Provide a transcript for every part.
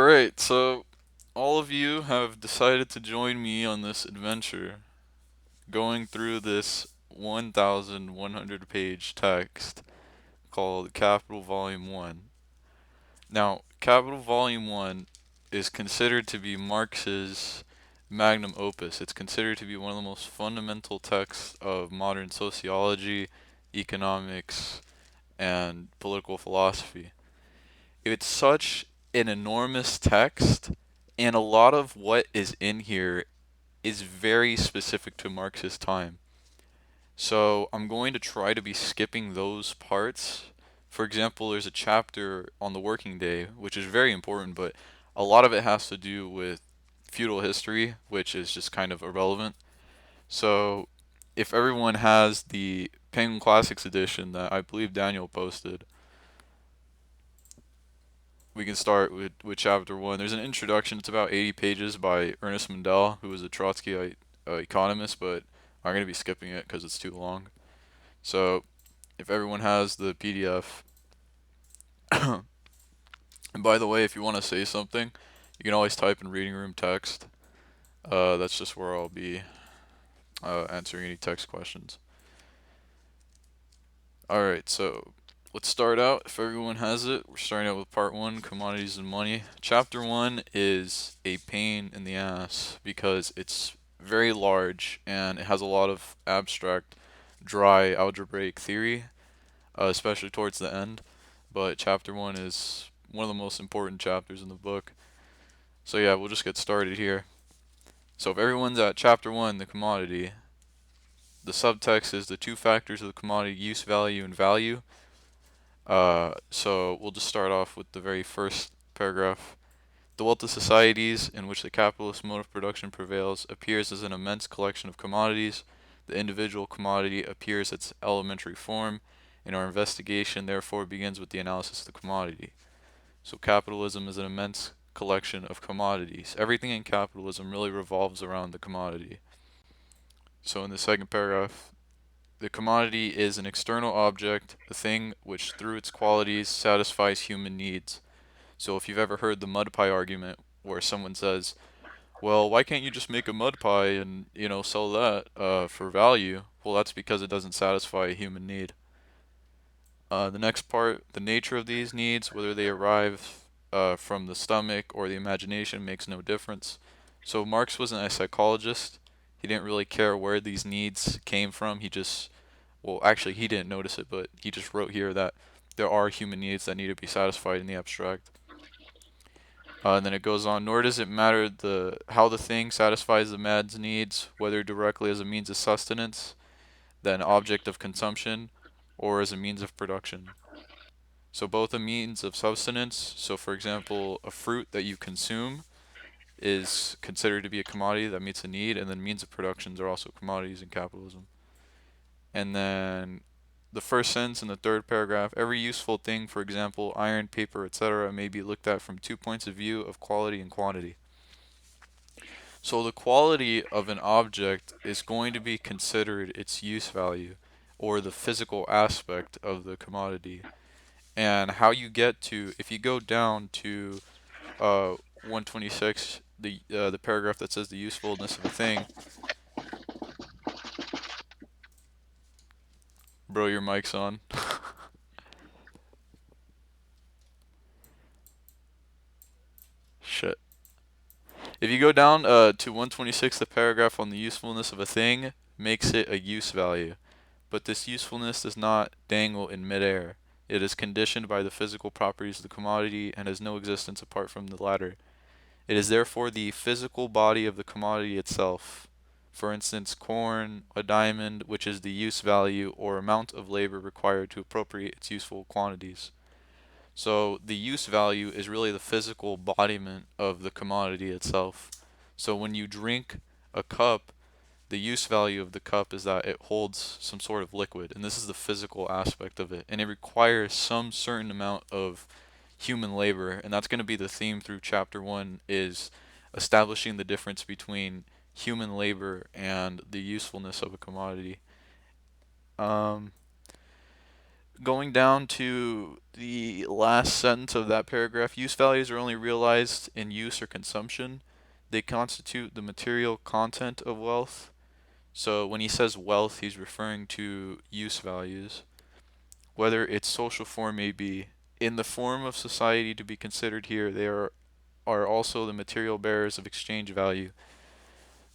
Alright, so all of you have decided to join me on this adventure, going through this 1,100 page text called Capital Volume 1. Now, Capital Volume 1 is considered to be Marx's magnum opus. It's considered to be one of the most fundamental texts of modern sociology, economics, and political philosophy. It's such an enormous text, and a lot of what is in here is very specific to Marx's time. So I'm going to try to be skipping those parts. For example, there's a chapter on the working day, which is very important, but a lot of it has to do with feudal history, which is just kind of irrelevant. So if everyone has the Penguin Classics edition that I believe Daniel posted, we can start with chapter one. There's an introduction. It's about 80 pages by Ernest Mandel, who was a Trotskyite economist, but I'm going to be skipping it because it's too long. So if everyone has the PDF, and by the way, if you want to say something, you can always type in reading room text. That's just where I'll be answering any text questions. Alright, so let's start out. If everyone has it, we're starting out with part one, commodities and money. Chapter one is a pain in the ass because it's very large and it has a lot of abstract, dry algebraic theory, especially towards the end. But chapter one is one of the most important chapters in the book. So yeah, we'll just get started here. So if everyone's at chapter one, the commodity, the subtext is the two factors of the commodity: use value and value. So we'll just start off with the very first paragraph. The wealth of societies in which the capitalist mode of production prevails appears as an immense collection of commodities. The individual commodity appears its elementary form, and our investigation therefore begins with the analysis of the commodity. So capitalism is an immense collection of commodities. Everything in capitalism really revolves around the commodity. So in the second paragraph, the commodity is an external object, a thing which through its qualities satisfies human needs. So if you've ever heard the mud pie argument where someone says, well, why can't you just make a mud pie and, sell that for value? Well, that's because it doesn't satisfy a human need. The next part, the nature of these needs, whether they arrive from the stomach or the imagination, makes no difference. So Marx wasn't a psychologist. He didn't really care where these needs came from. Well, actually, he didn't notice it, but he just wrote here that there are human needs that need to be satisfied in the abstract. And then it goes on, nor does it matter how the thing satisfies the man's needs, whether directly as a means of sustenance, then object of consumption, or as a means of production. So both a means of sustenance, so for example, a fruit that you consume is considered to be a commodity that meets a need, and then means of productions are also commodities in capitalism. And then the first sentence in the third paragraph, every useful thing, for example, iron, paper, etc., may be looked at from two points of view of quality and quantity. So the quality of an object is going to be considered its use value, or the physical aspect of the commodity. And how you get to, if you go down to 126, the paragraph that says the usefulness of a thing. Bro, your mic's on. Shit. If you go down to 126, the paragraph on the usefulness of a thing makes it a use value. But this usefulness does not dangle in midair. It is conditioned by the physical properties of the commodity and has no existence apart from the latter. It is therefore the physical body of the commodity itself. For instance, corn, a diamond, which is the use value or amount of labor required to appropriate its useful quantities. So the use value is really the physical embodiment of the commodity itself. So when you drink a cup, the use value of the cup is that it holds some sort of liquid, and this is the physical aspect of it, and it requires some certain amount of human labor, and that's going to be the theme through chapter 1 is establishing the difference between human labor and the usefulness of a commodity. Um, Going down to the last sentence of that paragraph, use values are only realized in use or consumption. They constitute the material content of wealth. So when he says wealth, he's referring to use values. Whether its social form may be in the form of society to be considered here, they are also the material bearers of exchange value.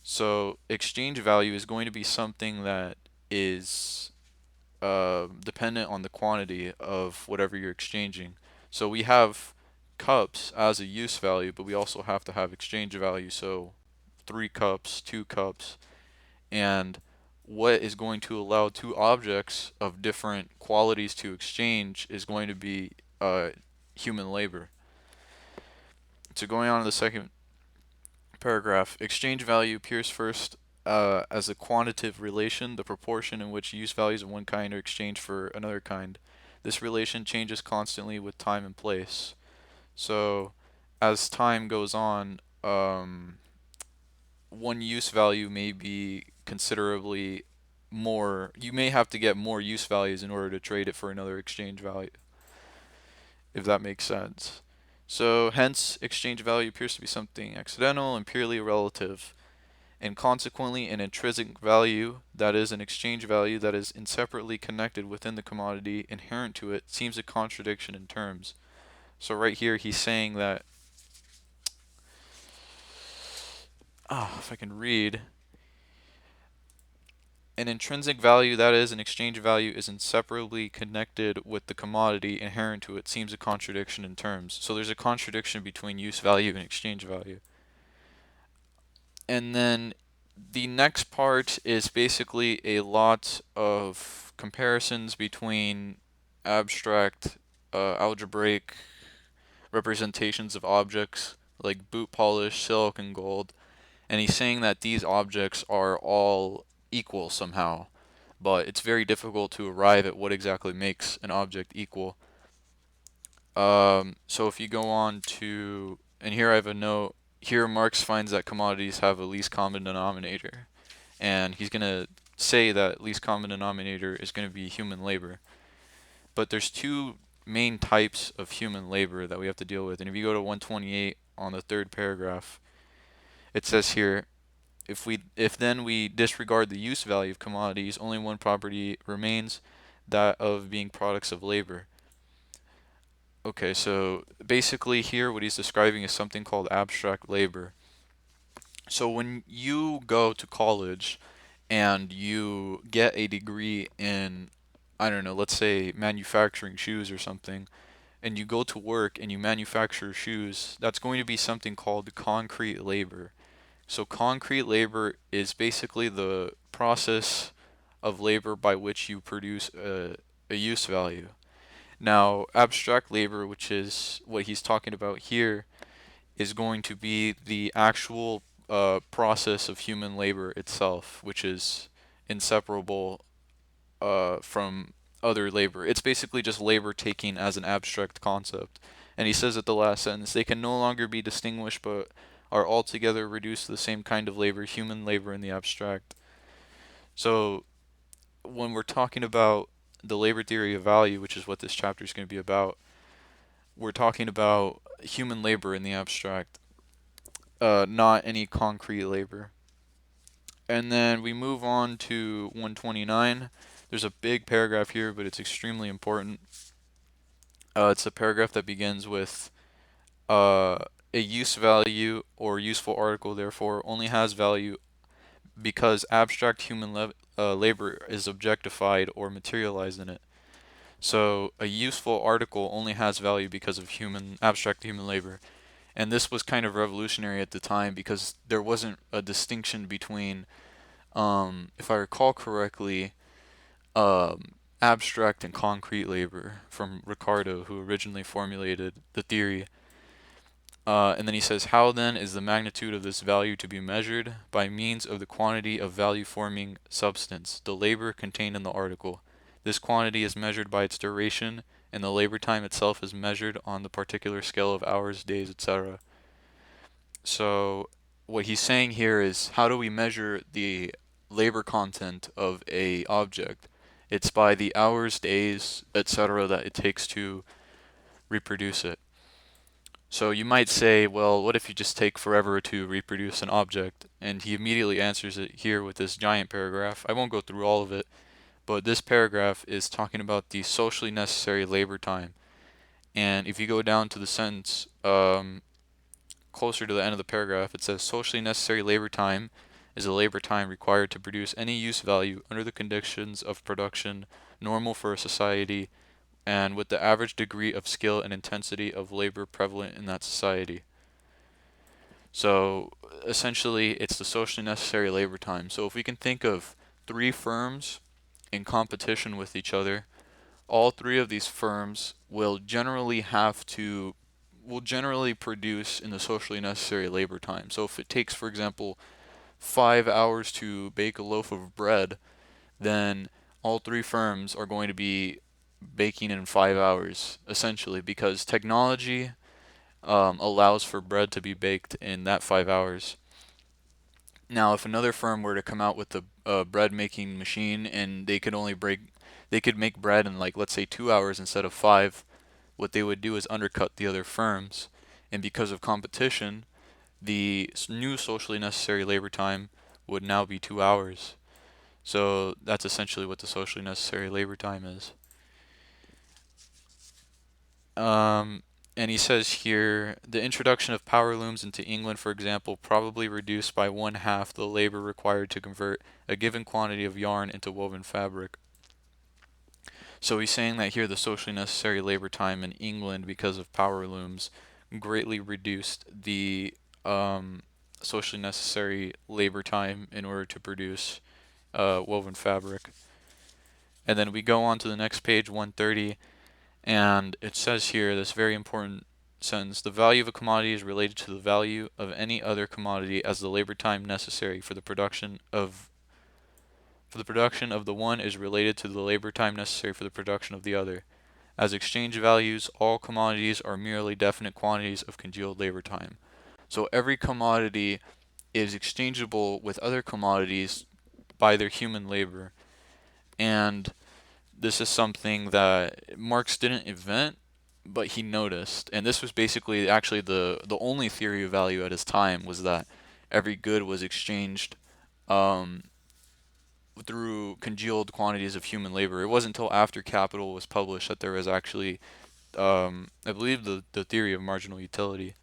So exchange value is going to be something that is dependent on the quantity of whatever you're exchanging. So we have cups as a use value, but we also have to have exchange value. So 3 cups, 2 cups, and what is going to allow two objects of different qualities to exchange is going to be human labor. So going on to the second paragraph, exchange value appears first as a quantitative relation, the proportion in which use values of one kind are exchanged for another kind. This relation changes constantly with time and place. So, as time goes on, one use value may be considerably more. You may have to get more use values in order to trade it for another exchange value, if that makes sense. So, hence, exchange value appears to be something accidental and purely relative, and consequently an intrinsic value, that is, an exchange value that is inseparably connected within the commodity inherent to it, seems a contradiction in terms. So, right here, he's saying that, if I can read, an intrinsic value, that is, an exchange value, is inseparably connected with the commodity inherent to it, seems a contradiction in terms. So, there's a contradiction between use value and exchange value. And then the next part is basically a lot of comparisons between abstract algebraic representations of objects like boot polish, silk, and gold. And he's saying that these objects are all equal somehow, but it's very difficult to arrive at what exactly makes an object equal. So if you go on to, and here I have a note. Here Marx finds that commodities have a least common denominator, and he's gonna say that least common denominator is gonna be human labor. But there's two main types of human labor that we have to deal with. And if you go to 128 on the third paragraph, it says here, if then we disregard the use value of commodities, only one property remains, that of being products of labor. Okay, so basically here what he's describing is something called abstract labor. So when you go to college and you get a degree in, I don't know, let's say manufacturing shoes or something, and you go to work and you manufacture shoes, that's going to be something called concrete labor. So concrete labor is basically the process of labor by which you produce a use value. Now, abstract labor, which is what he's talking about here, is going to be the actual process of human labor itself, which is inseparable from other labor. It's basically just labor taking as an abstract concept. And he says at the last sentence, they can no longer be distinguished but are altogether reduced to the same kind of labor, human labor in the abstract. So when we're talking about the labor theory of value, which is what this chapter is going to be about, we're talking about human labor in the abstract, not any concrete labor. And then we move on to 129. There's a big paragraph here, but it's extremely important. It's a paragraph that begins with uh, a use value or useful article, therefore, only has value because abstract human labor is objectified or materialized in it. So a useful article only has value because of abstract human labor. And this was kind of revolutionary at the time because there wasn't a distinction between, if I recall correctly, abstract and concrete labor from Ricardo, who originally formulated the theory. And then he says, how then is the magnitude of this value to be measured? By means of the quantity of value forming substance, the labor contained in the article. This quantity is measured by its duration, and the labor time itself is measured on the particular scale of hours, days, etc. So, what he's saying here is, how do we measure the labor content of a object? It's by the hours, days, etc. that it takes to reproduce it. So you might say, well, what if you just take forever to reproduce an object? And he immediately answers it here with this giant paragraph. I won't go through all of it, but this paragraph is talking about the socially necessary labor time. And if you go down to the sentence closer to the end of the paragraph, it says socially necessary labor time is a labor time required to produce any use value under the conditions of production normal for a society and with the average degree of skill and intensity of labor prevalent in that society. So essentially, it's the socially necessary labor time. So if we can think of three firms in competition with each other, all three of these firms will generally produce in the socially necessary labor time. So if it takes, for example, 5 hours to bake a loaf of bread, then all three firms are going to be baking in 5 hours, essentially, because technology allows for bread to be baked in that 5 hours. Now, if another firm were to come out with a bread making machine and they could make bread in, like, let's say 2 hours instead of five, what they would do is undercut the other firms. And because of competition, the new socially necessary labor time would now be 2 hours. So that's essentially what the socially necessary labor time is. And he says here, the introduction of power looms into England, for example, probably reduced by one half the labor required to convert a given quantity of yarn into woven fabric. So he's saying that here the socially necessary labor time in England, because of power looms, greatly reduced the socially necessary labor time in order to produce woven fabric. And then we go on to the next page, 130. And it says here, this very important sentence, the value of a commodity is related to the value of any other commodity as the labor time necessary for the production of the one is related to the labor time necessary for the production of the other. As exchange values, all commodities are merely definite quantities of congealed labor time. So every commodity is exchangeable with other commodities by their human labor. And this is something that Marx didn't invent, but he noticed. And this was basically actually the only theory of value at his time, was that every good was exchanged um, through congealed quantities of human labor. It wasn't until after Capital was published that there was actually, I believe, the theory of marginal utility.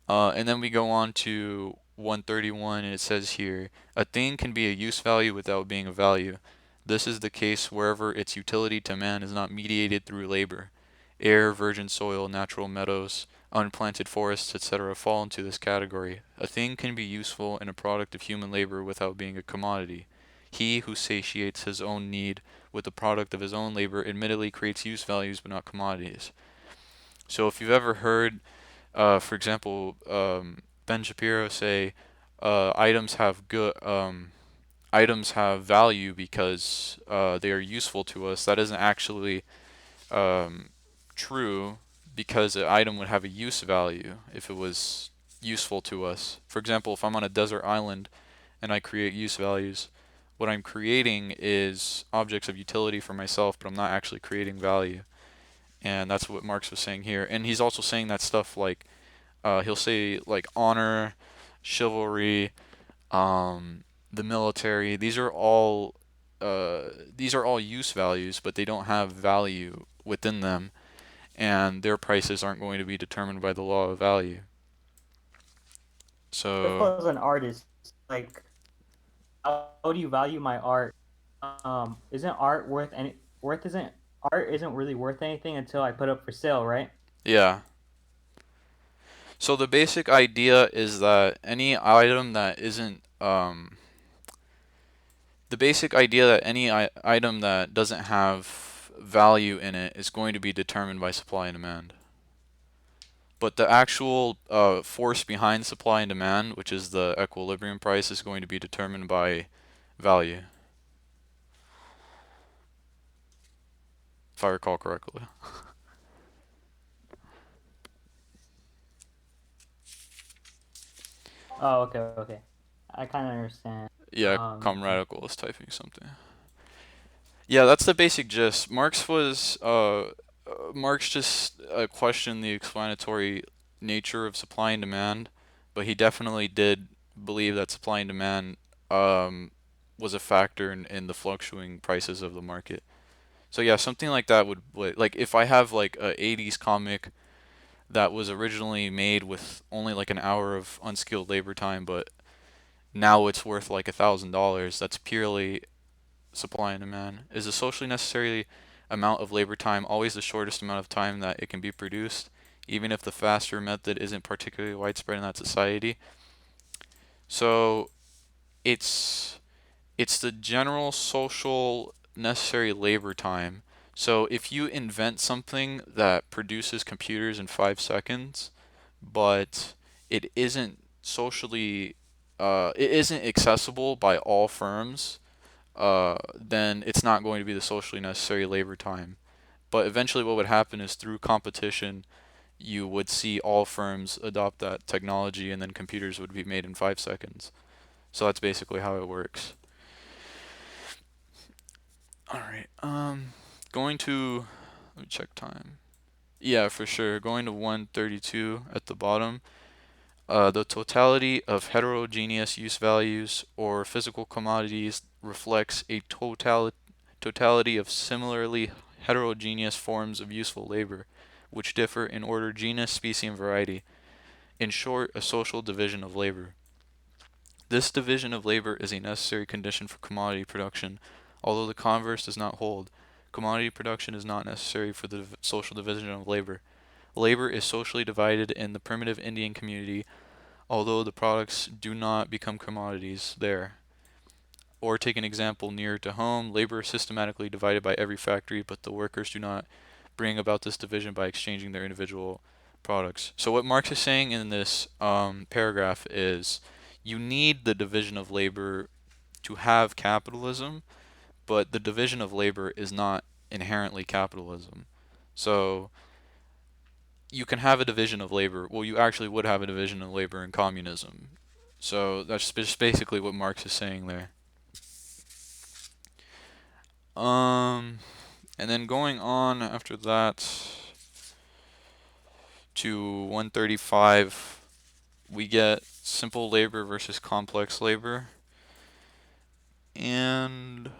And then we go on to 131, and it says here, a thing can be a use value without being a value. This is the case wherever its utility to man is not mediated through labor. Air, virgin soil, natural meadows, unplanted forests, etc. fall into this category. A thing can be useful and a product of human labor without being a commodity. He who satiates his own need with the product of his own labor admittedly creates use values but not commodities. So if you've ever heard for example, Ben Shapiro say items have items have value because they are useful to us. That isn't actually true, because an item would have a use value if it was useful to us. For example, if I'm on a desert island and I create use values, what I'm creating is objects of utility for myself, but I'm not actually creating value. And that's what Marx was saying here. And he's also saying that stuff like he'll say like honor, chivalry, the military. These are all use values, but they don't have value within them, and their prices aren't going to be determined by the law of value. If So I was an artist, like, how do you value my art? Isn't art worth any worth isn't art isn't really worth anything until I put it up for sale, right? yeah. So the basic idea is that any item that isn't the basic idea that any item that doesn't have value in it is going to be determined by supply and demand. But the actual force behind supply and demand, which is the equilibrium price, is going to be determined by value, if I recall correctly. Oh, okay, okay. I kind of understand. Yeah, Um, Comradical is typing something. Yeah, that's the basic gist. Marx just questioned the explanatory nature of supply and demand, but he definitely did believe that supply and demand um, was a factor in the fluctuating prices of the market. So yeah, something like that like if I have like a 80s comic that was originally made with only like an hour of unskilled labor time, but now it's worth like $1,000. That's purely supply and demand. Is the socially necessary amount of labor time always the shortest amount of time that it can be produced, even if the faster method isn't particularly widespread in that society? So it's it's the general social necessary labor time. So if you invent something that produces computers in 5 seconds, but it isn't socially it isn't accessible by all firms, then it's not going to be the socially necessary labor time. But eventually, what would happen is through competition, you would see all firms adopt that technology, and then computers would be made in 5 seconds. So that's basically how it works. All right. Going to let me check time. Yeah, for sure. Going to 132 at the bottom. The totality of heterogeneous use values or physical commodities reflects a totality of similarly heterogeneous forms of useful labor, which differ in order, genus, species, and variety. In short, a social division of labor. This division of labor is a necessary condition for commodity production, although the converse does not hold. Commodity production is not necessary for the social division of labor. Labor is socially divided in the primitive Indian community, although the products do not become commodities there. Or take an example nearer to home, labor is systematically divided by every factory, but the workers do not bring about this division by exchanging their individual products. So what Marx is saying in this paragraph is you need the division of labor to have capitalism, but the division of labor is not inherently capitalism. So you can have a division of labor. Well, you actually would have a division of labor in communism. So that's just basically what Marx is saying there. Um, and then going on after that to 135, we get simple labor versus complex labor. And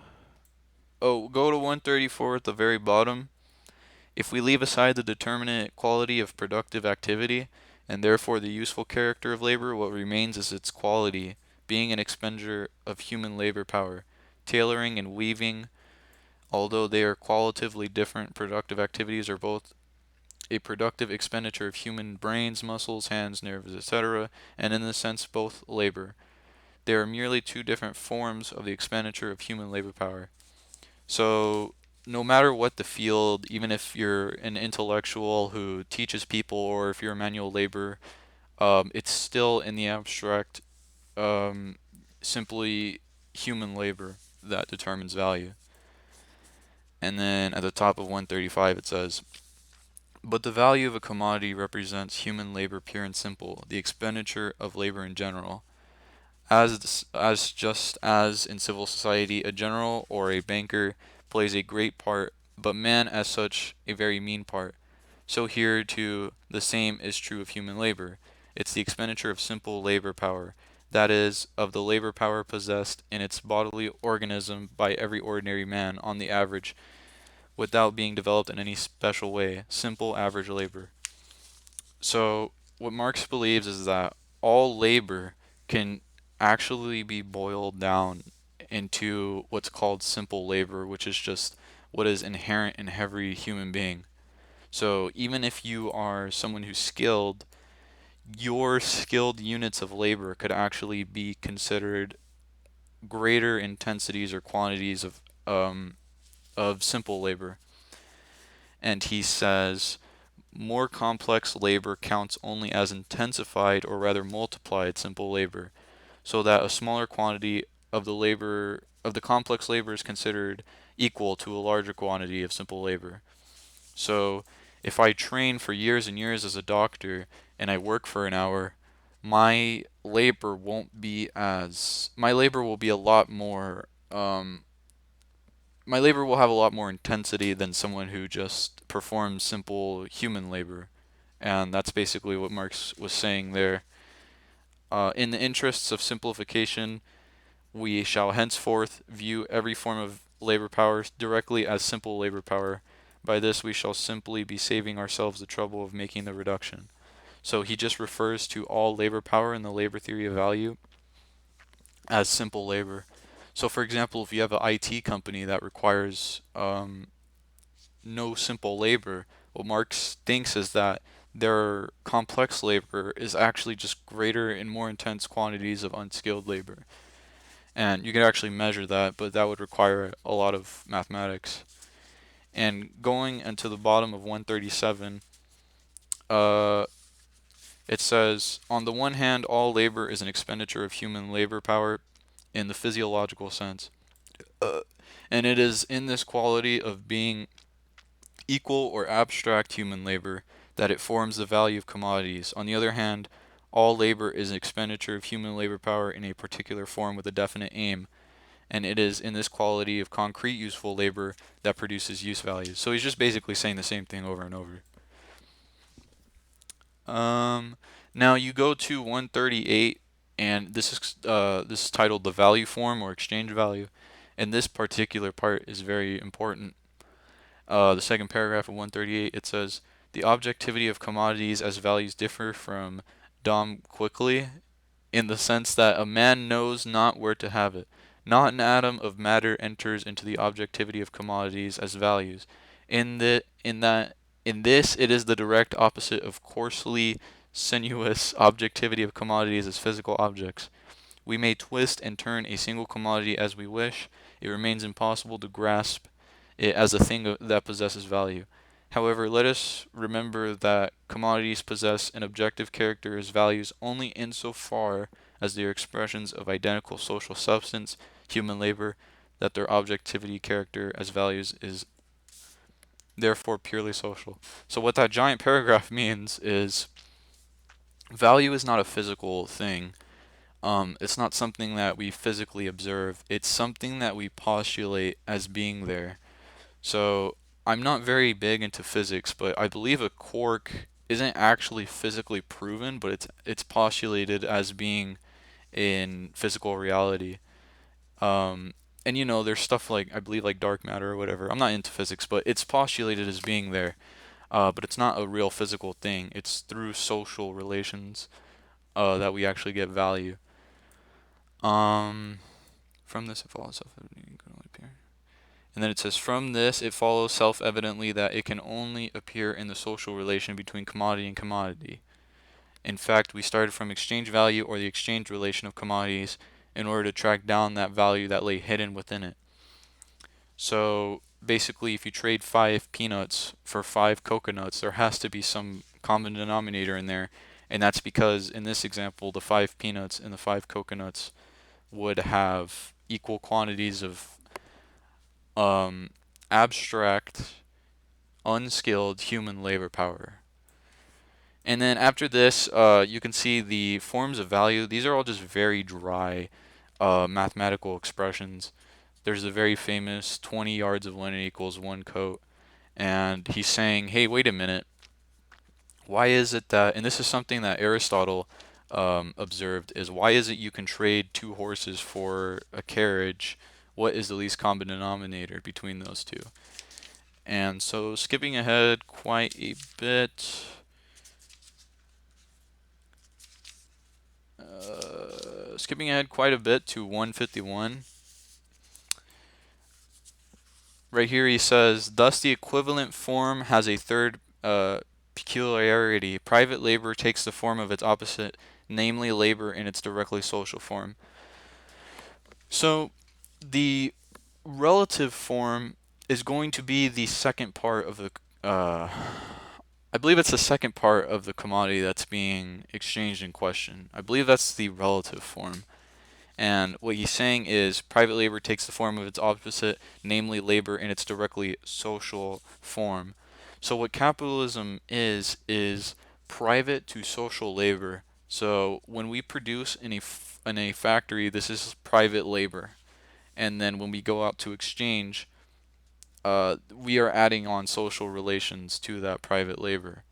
oh, go to 134 at the very bottom. If we leave aside the determinate quality of productive activity, and therefore the useful character of labor, what remains is its quality, being an expenditure of human labor power. Tailoring and weaving, although they are qualitatively different productive activities, are both a productive expenditure of human brains, muscles, hands, nerves, etc., and in this sense both labor. They are merely two different forms of the expenditure of human labor power. So, no matter what the field, even if you're an intellectual who teaches people or if you're a manual labor, it's still in the abstract um, simply human labor that determines value. And then at the top of 135 it says, but the value of a commodity represents human labor pure and simple, the expenditure of labor in general. As just as in civil society, a general or a banker plays a great part, but man as such a very mean part. So here too the same is true of human labor. It's the expenditure of simple labor power, that is, of the labor power possessed in its bodily organism by every ordinary man on the average, without being developed in any special way, simple average labor. So what Marx believes is that all labor can actually be boiled down into what's called simple labor, which is just what is inherent in every human being. So even if you are someone who's skilled, your skilled units of labor could actually be considered greater intensities or quantities of simple labor. And he says more complex labor counts only as intensified or rather multiplied simple labor, so that a smaller quantity of the complex labor is considered equal to a larger quantity of simple labor. So if I train for years and years as a doctor and I work for an hour, my labor will be a lot more my labor will have a lot more intensity than someone who just performs simple human labor. And that's basically what Marx was saying there. In the interests of simplification, we shall henceforth view every form of labor power directly as simple labor power. By this, we shall simply be saving ourselves the trouble of making the reduction. So he just refers to all labor power in the labor theory of value as simple labor. So, for example, if you have an IT company that requires no simple labor, what Marx thinks is that their complex labor is actually just greater and more intense quantities of unskilled labor. And you can actually measure that, but that would require a lot of mathematics. And going into the bottom of 137, uh, it says, on the one hand, all labor is an expenditure of human labor power in the physiological sense. Uh, and it is in this quality of being equal or abstract human labor that it forms the value of commodities. On the other hand, all labor is an expenditure of human labor power in a particular form with a definite aim, and it is in this quality of concrete useful labor that produces use values. So he's just basically saying the same thing over and over. Um, Now you go to 138, and this is titled the value form or exchange value, and this particular part is very important. The second paragraph of 138, it says, the objectivity of commodities as values differ from Dom Quickly in the sense that a man knows not where to have it. Not an atom of matter enters into the objectivity of commodities as values. In this it is the direct opposite of coarsely sinuous objectivity of commodities as physical objects. We may twist and turn a single commodity as we wish. It remains impossible to grasp it as a thing that possesses value. However, let us remember that commodities possess an objective character as values only insofar as they are expressions of identical social substance, human labor, that their objectivity character as values is therefore purely social. So, what that giant paragraph means is value is not a physical thing. It's not something that we physically observe. It's something that we postulate as being there. So I'm not very big into physics, but I believe a quark isn't actually physically proven, but it's postulated as being in physical reality. Um, and there's stuff like I believe like dark matter or whatever. I'm not into physics, but it's postulated as being there. But it's not a real physical thing. It's through social relations that we actually get value. Um, from this it follows self-evident can only appear. And then it says, from this it follows self-evidently that it can only appear in the social relation between commodity and commodity. In fact, we started from exchange value or the exchange relation of commodities in order to track down that value that lay hidden within it. So basically, if you trade 5 peanuts for 5 coconuts, there has to be some common denominator in there. And that's because in this example, the 5 peanuts and the 5 coconuts would have equal quantities of um, abstract, unskilled human labor power. And then after this, you can see the forms of value. These are all just very dry mathematical expressions. There's a very famous 20 yards of linen equals 1 coat. And he's saying, hey, wait a minute. Why is it that, and this is something that Aristotle observed, is why is it you can trade 2 horses for a carriage? What is the least common denominator between those two? And so skipping ahead quite a bit, to 151. Right here he says, thus the equivalent form has a third peculiarity. Private labor takes the form of its opposite, namely labor in its directly social form. So the relative form is going to be the second part of the I believe it's the second part of the commodity that's being exchanged in question. I believe that's the relative form. And what he's saying is private labor takes the form of its opposite, namely labor in its directly social form. So what capitalism is private to social labor. So when we produce in a factory, this is private labor. And then when we go out to exchange, we are adding on social relations to that private labor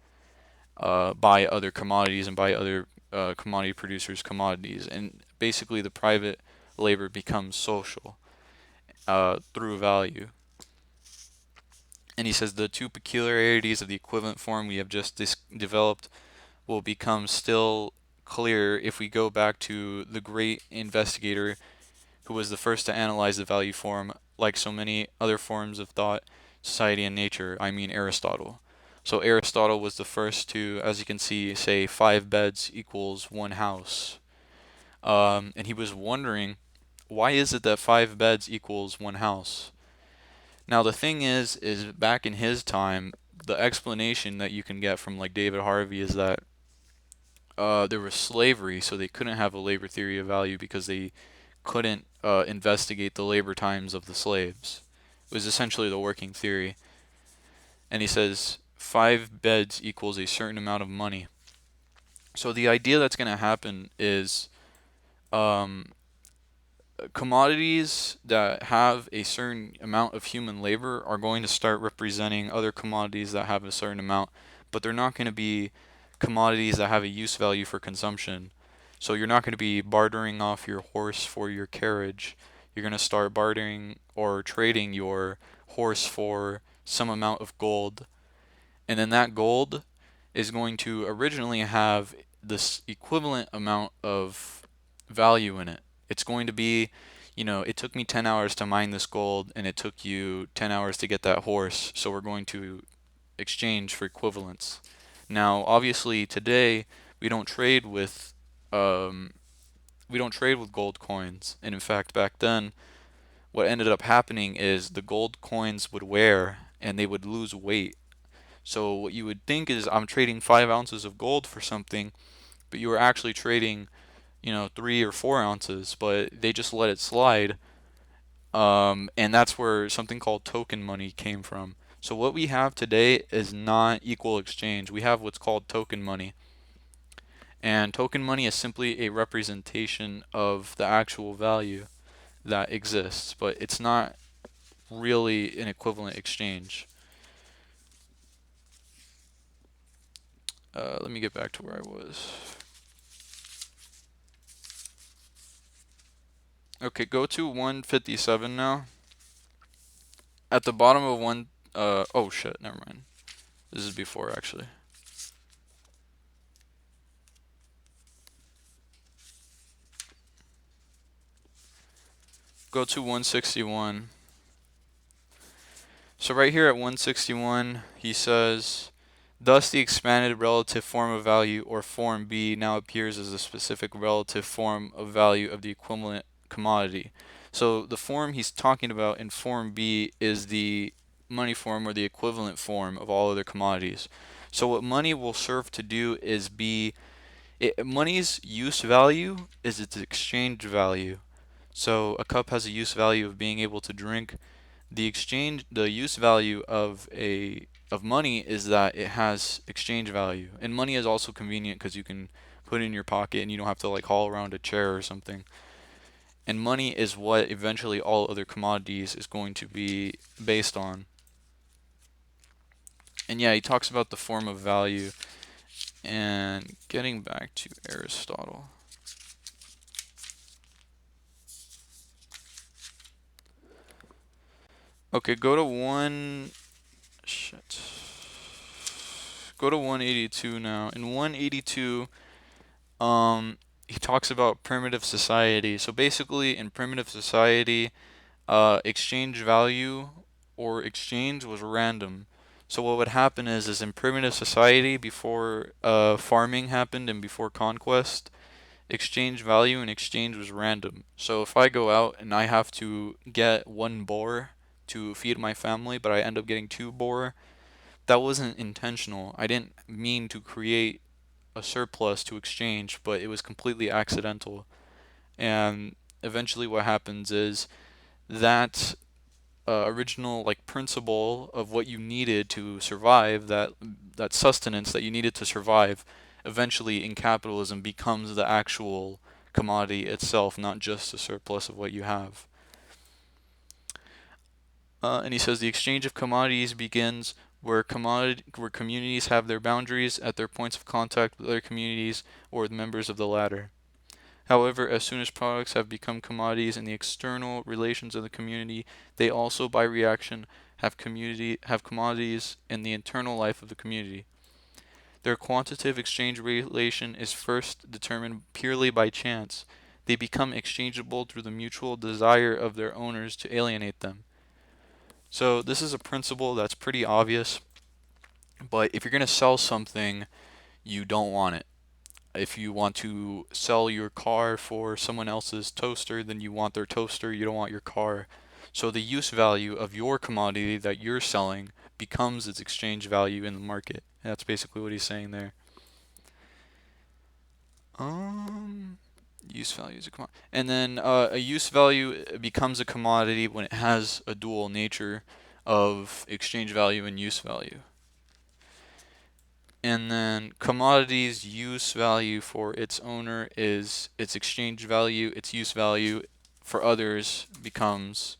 by other commodities and by other commodity producers' commodities. And basically, the private labor becomes social through value. And he says the two peculiarities of the equivalent form we have just developed will become still clearer if we go back to the great investigator who was the first to analyze the value form, like so many other forms of thought, society, and nature. I mean Aristotle. So Aristotle was the first to, as you can see, say 5 beds equals 1 house. And he was wondering, why is it that 5 beds equals 1 house? Now the thing is back in his time, the explanation that you can get from like David Harvey is that there was slavery, so they couldn't have a labor theory of value because they couldn't investigate the labor times of the slaves. It was essentially the working theory. And he says 5 beds equals a certain amount of money. So the idea that's going to happen is um, commodities that have a certain amount of human labor are going to start representing other commodities that have a certain amount, but they're not going to be commodities that have a use value for consumption. So you're not going to be bartering off your horse for your carriage. You're going to start bartering or trading your horse for some amount of gold. And then that gold is going to originally have this equivalent amount of value in it. It's going to be, it took me 10 hours to mine this gold and it took you 10 hours to get that horse, so we're going to exchange for equivalence. Now, obviously, today we don't trade with um, we don't trade with gold coins, and in fact, back then, what ended up happening is the gold coins would wear and they would lose weight. So what you would think is I'm trading 5 ounces of gold for something, but you were actually trading 3 or 4 ounces, but they just let it slide. And that's where something called token money came from. So what we have today is not equal exchange. We have what's called token money. And token money is simply a representation of the actual value that exists, but it's not really an equivalent exchange. Let me get back to where I was. Okay, go to 157 now. At the bottom of oh shit, never mind. This is before actually. Go to 161. So right here at 161, he says, thus the expanded relative form of value, or form B, now appears as a specific relative form of value of the equivalent commodity. So the form he's talking about in form B is the money form or the equivalent form of all other commodities. So what money will serve to do is money's use value is its exchange value. So a cup has a use value of being able to drink. The use value of money is that it has exchange value, and money is also convenient because you can put it in your pocket and you don't have to like haul around a chair or something. And money is what eventually all other commodities is going to be based on. And yeah, he talks about the form of value. And getting back to Aristotle. Okay, go to one. Shit. Go to 182 now. In 182, he talks about primitive society. So basically, in primitive society, exchange value or exchange was random. So what would happen is in primitive society, before farming happened and before conquest, exchange value and exchange was random. So if I go out and I have to get 1 boar to feed my family, but I end up getting 2 boar, that wasn't intentional. I didn't mean to create a surplus to exchange, but it was completely accidental. And eventually, what happens is that original like principle of what you needed to survive, that sustenance that you needed to survive, eventually in capitalism becomes the actual commodity itself, not just a surplus of what you have. And he says the exchange of commodities begins where communities have their boundaries at their points of contact with other communities or with members of the latter. However, as soon as products have become commodities in the external relations of the community, they also, by reaction, have commodities in the internal life of the community. Their quantitative exchange relation is first determined purely by chance. They become exchangeable through the mutual desire of their owners to alienate them. So this is a principle that's pretty obvious, but if you're going to sell something, you don't want it. If you want to sell your car for someone else's toaster, then you want their toaster, you don't want your car. So the use value of your commodity that you're selling becomes its exchange value in the market. And that's basically what he's saying there. Um, use value is a commodity. And then a use value becomes a commodity when it has a dual nature of exchange value and use value. And then commodities use value for its owner is its exchange value, its use value for others becomes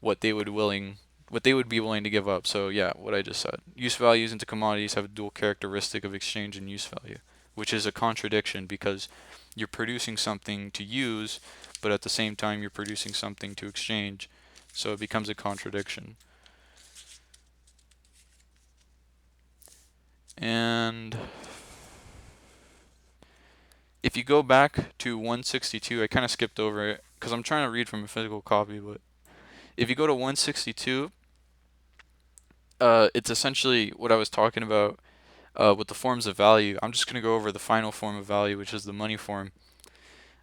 what they would be willing to give up. So yeah, what I just said. Use values into commodities have a dual characteristic of exchange and use value, which is a contradiction because you're producing something to use, but at the same time you're producing something to exchange. So it becomes a contradiction. And if you go back to 162, I kind of skipped over it because I'm trying to read from a physical copy, but if you go to 162, it's essentially what I was talking about with the forms of value. I'm just going to go over the final form of value, which is the money form.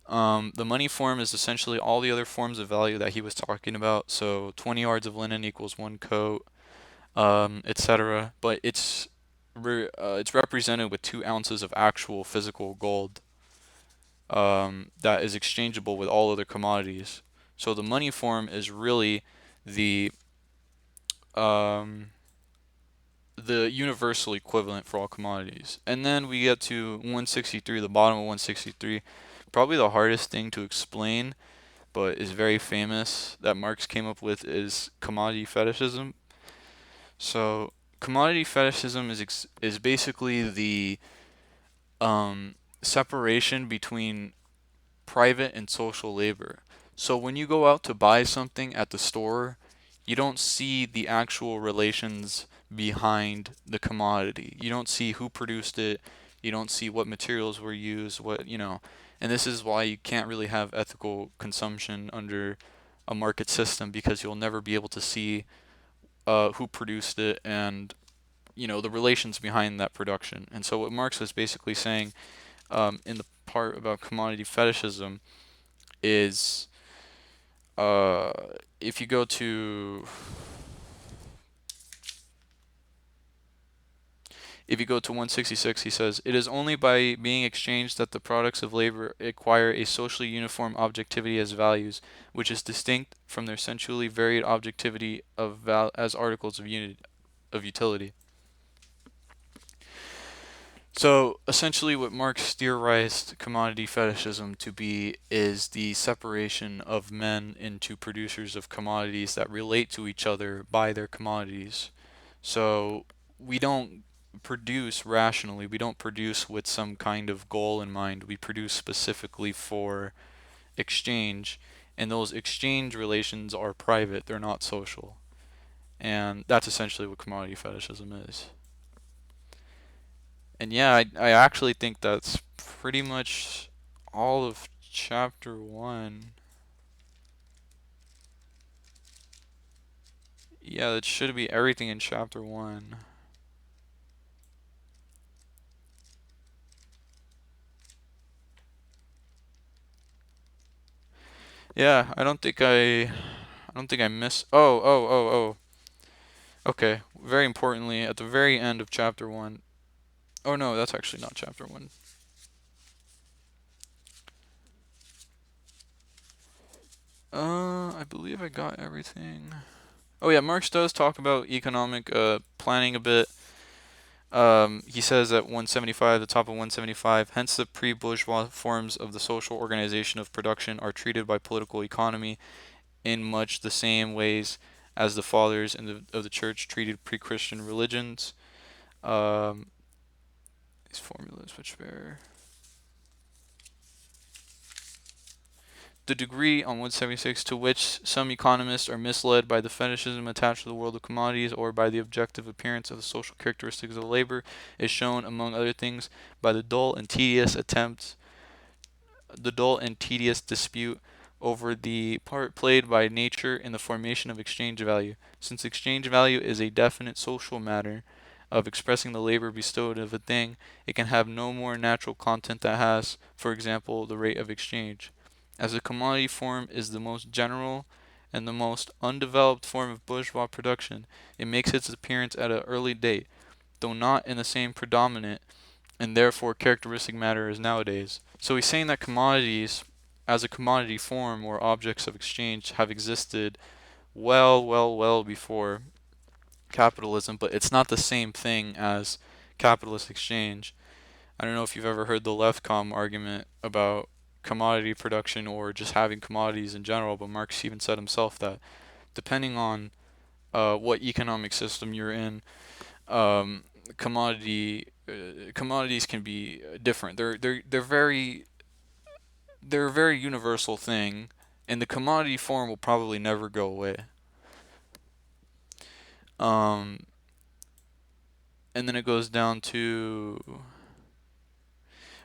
The money form is essentially all the other forms of value that he was talking about. So 20 yards of linen equals one coat, etc. But it's represented with 2 ounces of actual physical gold that is exchangeable with all other commodities. So the money form is really the um, the universal equivalent for all commodities. And then we get to 163, the bottom of 163, probably the hardest thing to explain, but is very famous that Marx came up with is commodity fetishism. So commodity fetishism is basically the separation between private and social labor. So when you go out to buy something at the store, you don't see the actual relations behind the commodity. You don't see who produced it. You don't see what materials were used, and this is why you can't really have ethical consumption under a market system because you'll never be able to see who produced it and the relations behind that production. And so what Marx was basically saying in the part about commodity fetishism is uh, if you go to if you go to 166, he says, "It is only by being exchanged that the products of labor acquire a socially uniform objectivity as values, which is distinct from their sensually varied objectivity as articles of utility." So essentially, what Marx theorized commodity fetishism to be is the separation of men into producers of commodities that relate to each other by their commodities. So we don't produce rationally, we don't produce with some kind of goal in mind, we produce specifically for exchange, and those exchange relations are private, they're not social. And that's essentially what commodity fetishism is. And yeah, I actually think that's pretty much all of chapter 1. Yeah, that should be everything in chapter 1. Yeah, I don't think I missed. Oh. Okay, very importantly, at the very end of chapter 1. Oh no, that's actually not chapter 1. I believe I got everything. Oh yeah, Marx does talk about economic planning a bit. He says at 175, the top of 175, hence the pre-bourgeois forms of the social organization of production are treated by political economy in much the same ways as the fathers of the church treated pre-Christian religions. Um, these formulas which bear the degree on 176 to which some economists are misled by the fetishism attached to the world of commodities or by the objective appearance of the social characteristics of labor is shown, among other things, by the dull and tedious dispute over the part played by nature in the formation of exchange value. Since exchange value is a definite social matter of expressing the labor bestowed of a thing, it can have no more natural content that has, for example, the rate of exchange. As the commodity form is the most general and the most undeveloped form of bourgeois production, it makes its appearance at an early date, though not in the same predominant and therefore characteristic matter as nowadays. So he's saying that commodities, as a commodity form or objects of exchange, have existed well before capitalism, but it's not the same thing as capitalist exchange. I don't know if you've ever heard the leftcom argument about commodity production or just having commodities in general, but Marx even said himself that depending on what economic system you're in, um, commodities can be different. They're a very universal thing, and the commodity form will probably never go away. Um, and then it goes down to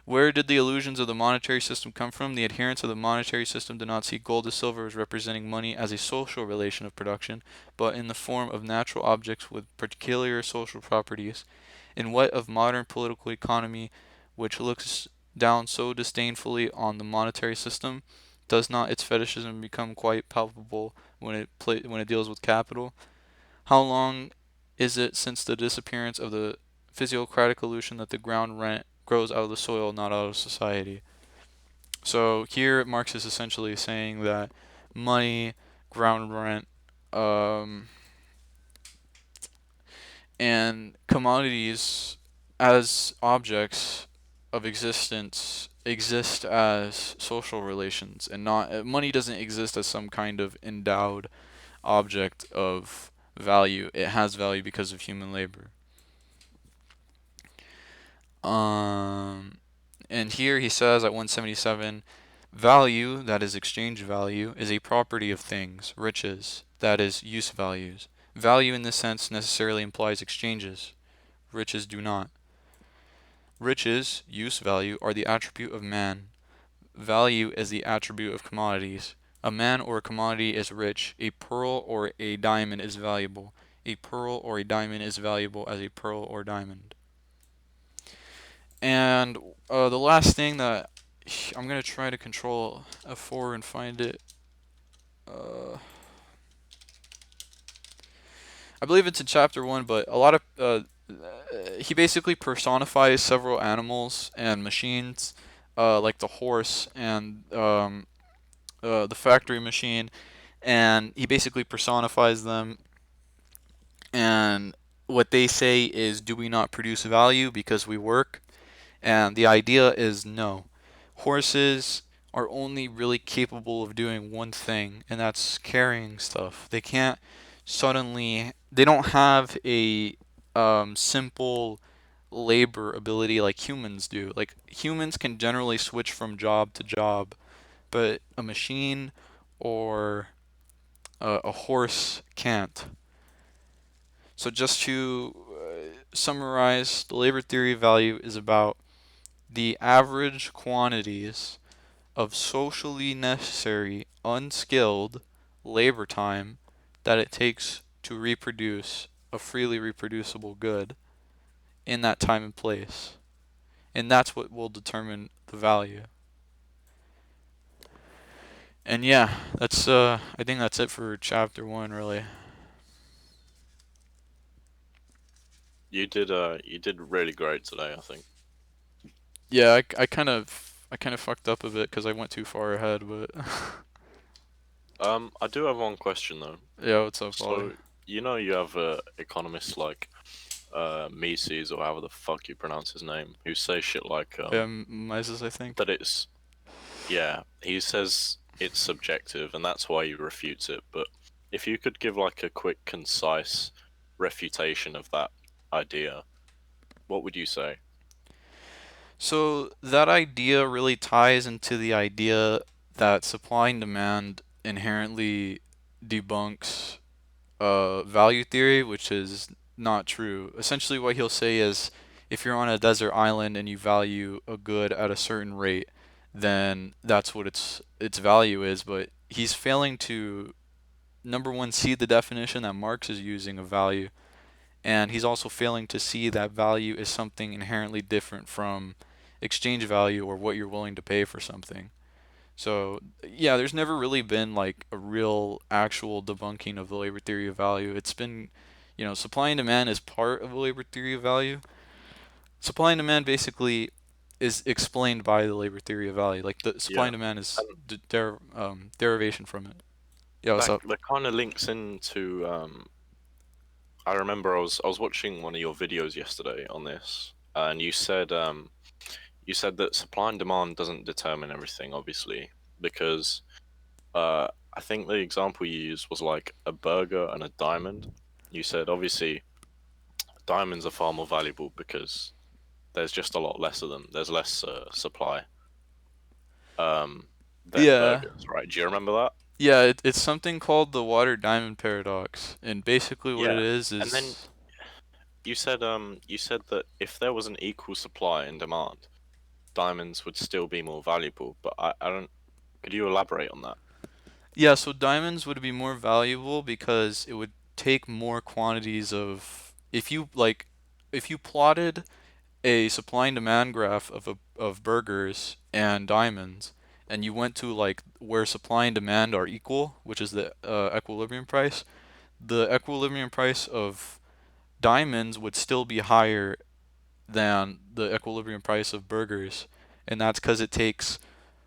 where did the illusions of the monetary system come from? The adherents of the monetary system do not see gold or silver as representing money as a social relation of production, but in the form of natural objects with particular social properties. In what of modern political economy, which looks down so disdainfully on the monetary system, does not its fetishism become quite palpable when it deals with capital? How long is it since the disappearance of the physiocratic illusion that the ground rent grows out of the soil, not out of society? So here Marx is essentially saying that money, ground rent, um, and commodities as objects of existence exist as social relations and not money doesn't exist as some kind of endowed object of value. It has value because of human labor. Um, and here he says at 177, value, that is exchange value, is a property of things, riches, that is use values. Value in this sense necessarily implies exchanges. Riches do not. Riches, use value, are the attribute of man. Value is the attribute of commodities. A man or a commodity is rich. A pearl or a diamond is valuable. A pearl or a diamond is valuable as a pearl or diamond. And the last thing that I'm going to try to control F4 and find it. I believe it's in chapter 1, but a lot of he basically personifies several animals and machines, like the horse and the factory machine, and he basically personifies them. And what they say is, do we not produce value because we work? And the idea is no. Horses are only really capable of doing one thing, and that's carrying stuff. They can't suddenly, they don't have a simple labor ability like humans do. Like humans can generally switch from job to job, but a machine or a horse can't. So just to summarize, the labor theory of value is about the average quantities of socially necessary, unskilled labor time that it takes to reproduce a freely reproducible good in that time and place. And that's what will determine the value. And yeah, that's I think that's it for chapter 1 really. You did really great today, I think. Yeah, I kind of fucked up a bit cuz I went too far ahead, but I do have one question though. yeah, what's up, So Ollie? you have economists like Mises or however the fuck you pronounce his name, who say shit like Yeah, Mises, I think. that it's he says it's subjective and that's why he refutes it, but if you could give like a quick, concise refutation of that idea, what would you say? So that idea really ties into the idea that supply and demand inherently debunks value theory, which is not true. Essentially, what he'll say is if you're on a desert island and you value a good at a certain rate, then that's what its value is. But he's failing to, number one, see the definition that Marx is using of value, and he's also failing to see that value is something inherently different from exchange value or what you're willing to pay for something. So yeah, there's never really been like a real actual debunking of the labor theory of value. It's been, supply and demand is part of the labor theory of value. Supply and demand basically is explained by the labor theory of value. Like the supply Yeah, and demand is and derivation from it. Yeah, what's that up? that kind of links into. I remember I was watching one of your videos yesterday on this, and you said that supply and demand doesn't determine everything, obviously, because I think the example you used was like a burger and a diamond. You said obviously diamonds are far more valuable because there's just a lot less of them. There's less supply than Yeah. burgers, right? Do you remember that? Yeah, it's something called the water diamond paradox. And basically what it Yeah. is And then is you said that if there was an equal supply and demand, diamonds would still be more valuable. But I don't. Could you elaborate on that? yeah, so diamonds would be more valuable because it would take more quantities of if you plotted a supply and demand graph of burgers and diamonds and you went to like where supply and demand are equal, which is the equilibrium price, the equilibrium price of diamonds would still be higher than the equilibrium price of burgers, and that's because it takes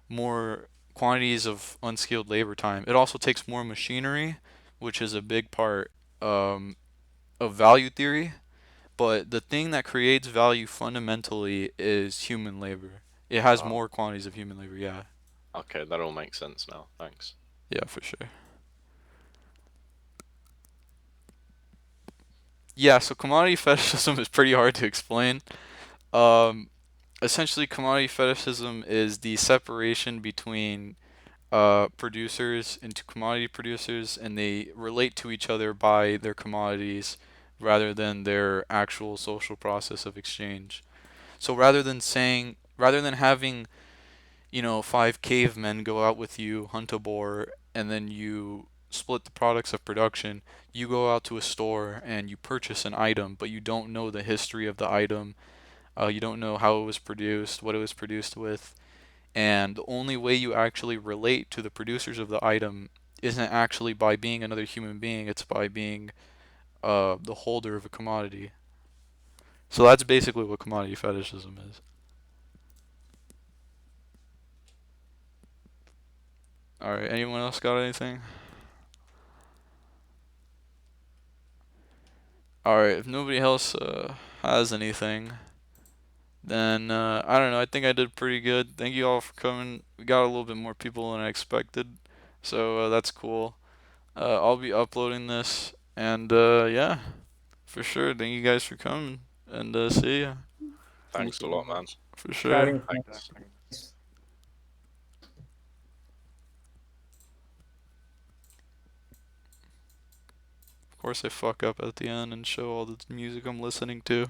more quantities of unskilled labor time. It also takes more machinery, which is a big part um, of value theory. But the thing that creates value fundamentally is human labor. It has Oh, more quantities of human labor. Yeah, okay, that all makes sense now. Thanks. yeah, for sure. Yeah, so commodity fetishism is pretty hard to explain. Um, Essentially, commodity fetishism is the separation between producers into commodity producers, and they relate to each other by their commodities rather than their actual social process of exchange. So rather than having, five cavemen go out with you, hunt a boar, and then you split the products of production, you go out to a store and you purchase an item, but you don't know the history of the item. You don't know how it was produced, what it was produced with, and the only way you actually relate to the producers of the item isn't actually by being another human being, it's by being the holder of a commodity. So that's basically what commodity fetishism is. Alright, anyone else got anything? Alright, if nobody else has anything, then I don't know, I think I did pretty good. Thank you all for coming. We got a little bit more people than I expected, so that's cool. I'll be uploading this, and yeah, for sure. Thank you guys for coming, and see ya. Thank Thanks a you lot, very man. much. For sure. Chatting. Thanks. Of course, I fuck up at the end and show all the music I'm listening to.